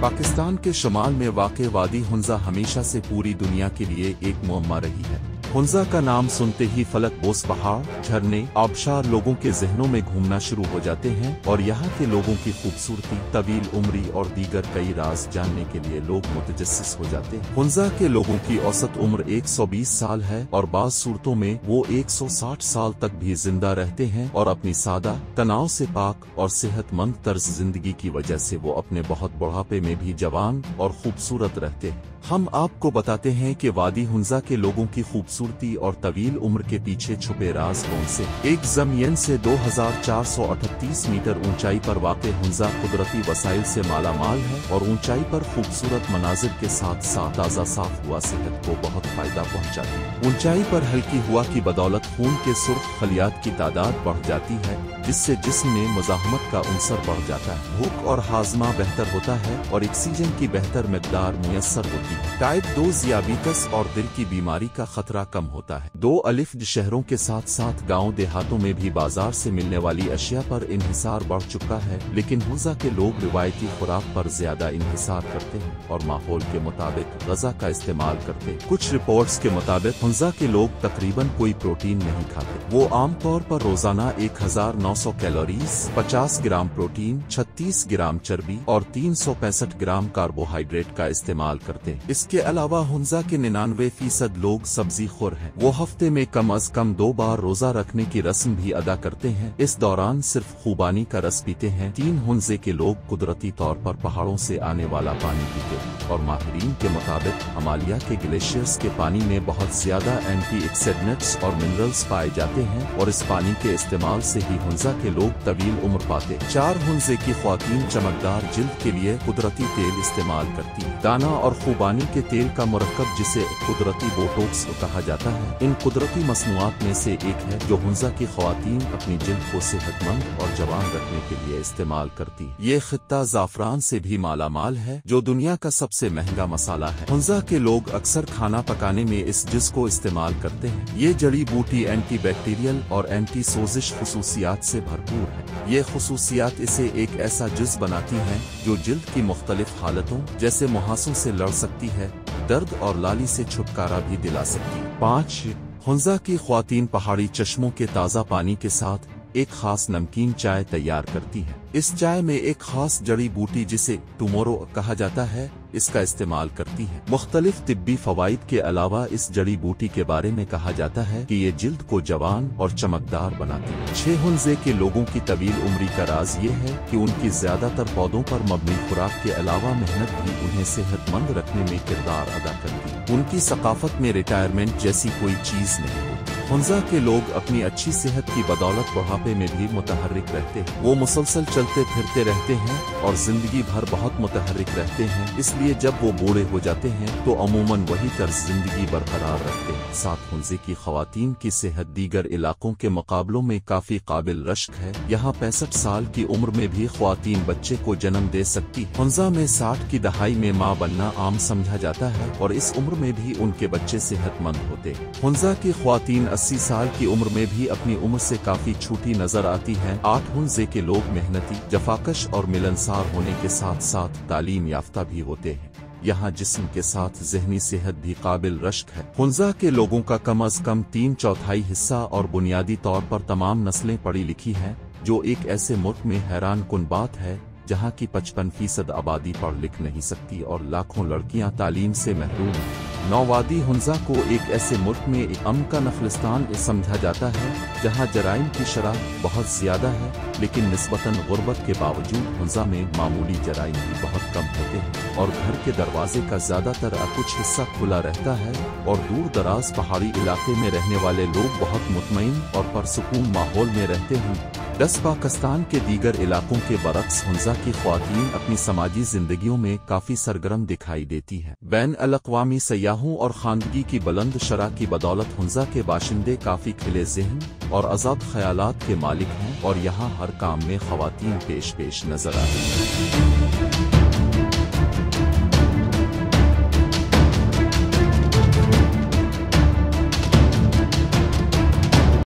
पाकिस्तान के शमाल में वाक़ वादी हुंजा हमेशा से पूरी दुनिया के लिए एक मुअम्मा रही है। हुंजा का नाम सुनते ही फलक बोस पहाड़, झरने, आबशार लोगों के जहनों में घूमना शुरू हो जाते हैं और यहाँ के लोगों की खूबसूरती, तवील उम्री और दीगर कई राज जानने के लिए लोग मुतजस्सिस हो जाते हैं। हुंजा के लोगों की औसत उम्र 120 साल है और बाज़ सूरतों में वो 160 साल तक भी जिंदा रहते हैं और अपनी सादा, तनाव से पाक और सेहतमंद तर्ज जिंदगी की वजह से वो अपने बहुत बुढ़ापे में भी जवान और खूबसूरत रहते हैं। हम आपको बताते हैं कि वादी हुंजा के लोगों की खूबसूरती और तवील उम्र के पीछे छुपे राज कौन से। एक जमीन से 2438 मीटर ऊंचाई पर वाक़े हुंजा कुदरती वसाइल से माला माल है और ऊंचाई पर खूबसूरत मनाजिर के साथ साथ ताज़ा साफ हुआ सेहत को बहुत फायदा पहुंचाती है। ऊंचाई पर हल्की हवा की बदौलत खून के सुर्ख खलियात की तादाद बढ़ जाती है, जिससे जिस्म में मुज़ाहमत का अंसर बढ़ जाता है, भूख और हाजमा बेहतर होता है और ऑक्सीजन की बेहतर मिकदार मुयस्सर होती है। टाइप 2 ज़ियाबीतस और दिल की बीमारी का खतरा कम होता है। 2 अलिफ शहरों के साथ साथ गांव देहातों में भी बाजार से मिलने वाली अशिया पर इन्हिसार बढ़ चुका है, लेकिन हुंजा के लोग रिवायती खुराक पर ज्यादा इन्हिसार करते हैं और माहौल के मुताबिक ग़िज़ा का इस्तेमाल करते हैं। कुछ रिपोर्ट्स के मुताबिक हुंजा के लोग तकरीबन कोई प्रोटीन नहीं खाते। वो आमतौर पर रोजाना 1900 कैलोरीज, 50 ग्राम प्रोटीन, 36 ग्राम चर्बी और 365 ग्राम कार्बोहाइड्रेट का इस्तेमाल करते हैं। इसके अलावा हुंजा के 99% लोग सब्जी खोर हैं। वो हफ्ते में कम अज कम 2 बार रोजा रखने की रस्म भी अदा करते हैं। इस दौरान सिर्फ खुबानी का रस पीते हैं। 3 हुंजे के लोग कुदरती तौर पर पहाड़ों से आने वाला पानी पीते हैं और माहिरीन के मुताबिक हिमालय के ग्लेशियर्स के पानी में बहुत ज्यादा एंटीऑक्सीडेंट्स और मिनरल्स पाए जाते हैं और इस पानी के इस्तेमाल से ही हुंजा के लोग तवील उम्र पाते। 4 हुंजे की ख्वातीन चमकदार जिल्द के लिए कुदरती तेल इस्तेमाल करती है। दाना और खुबानी के तेल का मुरक्कब, जिसे कुदरती बोटॉक्स कहा जाता है, इन कुदरती मसनूआत में से एक है जो हुंजा की ख्वातीन अपनी जिल्द को सेहतमंद और जवान रखने के लिए इस्तेमाल करती है। ये खित्ता ज़ाफ़रान से भी माला माल है, जो दुनिया का सबसे महंगा मसाला है। हुंजा के लोग अक्सर खाना पकाने में इस जिस को इस्तेमाल करते हैं। ये जड़ी बूटी एंटी बैक्टीरियल और एंटी सोजिश खुसूसियात से भरपूर है। ये खुसूसियात इसे एक ऐसा जिस बनाती हैं जो जिल्द की मुख्तलिफ हालतों जैसे मुहासों से लड़ सकती है, दर्द और लाली से छुटकारा भी दिला सकती है। 5 हुंजा की ख्वातीन पहाड़ी चश्मों के ताज़ा पानी के साथ एक खास नमकीन चाय तैयार करती है। इस चाय में एक खास जड़ी बूटी जिसे टुमोरो कहा जाता है, इसका इस्तेमाल करती है। मुख्तलिफ तिब्बी फवाइद के अलावा इस जड़ी बूटी के बारे में कहा जाता है कि ये जिल्द को जवान और चमकदार बनाती है। 6 हुंजे के लोगों की तवील उम्री का राज ये है कि उनकी ज्यादातर पौधों पर मबनी खुराक के अलावा मेहनत भी उन्हें सेहतमंद रखने में किरदार अदा करती है। उनकी सकाफत में रिटायरमेंट जैसी कोई चीज नहीं होती। हुंजा के लोग अपनी अच्छी सेहत की बदौलत बुढ़ापे में भी मुतहर्रिक रहते हैं। वो मुसलसल चलते फिरते रहते हैं और जिंदगी भर बहुत मुतहर्रिक रहते हैं, इसलिए जब वो बूढ़े हो जाते हैं तो अमूमन वही तर्ज जिंदगी बरकरार रखते हैं। 7 हुंजे की ख्वातीन की सेहत दीगर इलाकों के मुकाबलों में काफी काबिल रश्क है। यहाँ 65 साल की उम्र में भी ख्वातीन बच्चे को जन्म दे सकती है। हुंजा में 60 की दहाई में माँ बनना आम समझा जाता है और इस उम्र में भी उनके बच्चे सेहतमंद होते हैं। हुंजा की ख्वातीन 80 साल की उम्र में भी अपनी उम्र से काफी छोटी नजर आती हैं। 8 हुंजे के लोग मेहनती, जफाकश और मिलनसार होने के साथ साथ तालीम याफ्ता भी होते हैं। यहाँ जिस्म के साथ ज़हनी सेहत भी काबिल रश्क है। हुंजा के लोगों का कम अज कम 3/4 हिस्सा और बुनियादी तौर पर तमाम नस्लें पढ़ी लिखी हैं, जो एक ऐसे मुल्क में हैरान कुन बात है जहाँ की 55% आबादी पढ़ लिख नहीं सकती और लाखों लड़कियाँ तालीम से महरूम हैं। नौवादी हुंजा को एक ऐसे मुल्क में अमन का नखलिस्तान समझा जाता है जहाँ जराइम की शरह बहुत ज्यादा है, लेकिन निस्बतन गुर्बत के बावजूद हुंजा में मामूली जराइम भी बहुत कम होते हैं और घर के दरवाजे का ज्यादातर कुछ हिस्सा खुला रहता है और दूर दराज पहाड़ी इलाके में रहने वाले लोग बहुत मुतमईन और परसुकून माहौल में रहते हैं। पाकिस्तान के दीगर इलाकों के बरक्स हुंजा की ख्वातीन अपनी समाजी जिंदगियों में काफी सरगर्म दिखाई देती है। बैन अल-अक़वामी सयाहों और खानगी की बुलंद शरह की बदौलत हुंजा के बाशिंदे काफी खिले ज़हन और आज़ाद ख्यालात के मालिक हैं और यहाँ हर काम में ख्वातीन पेश नजर आती हैं।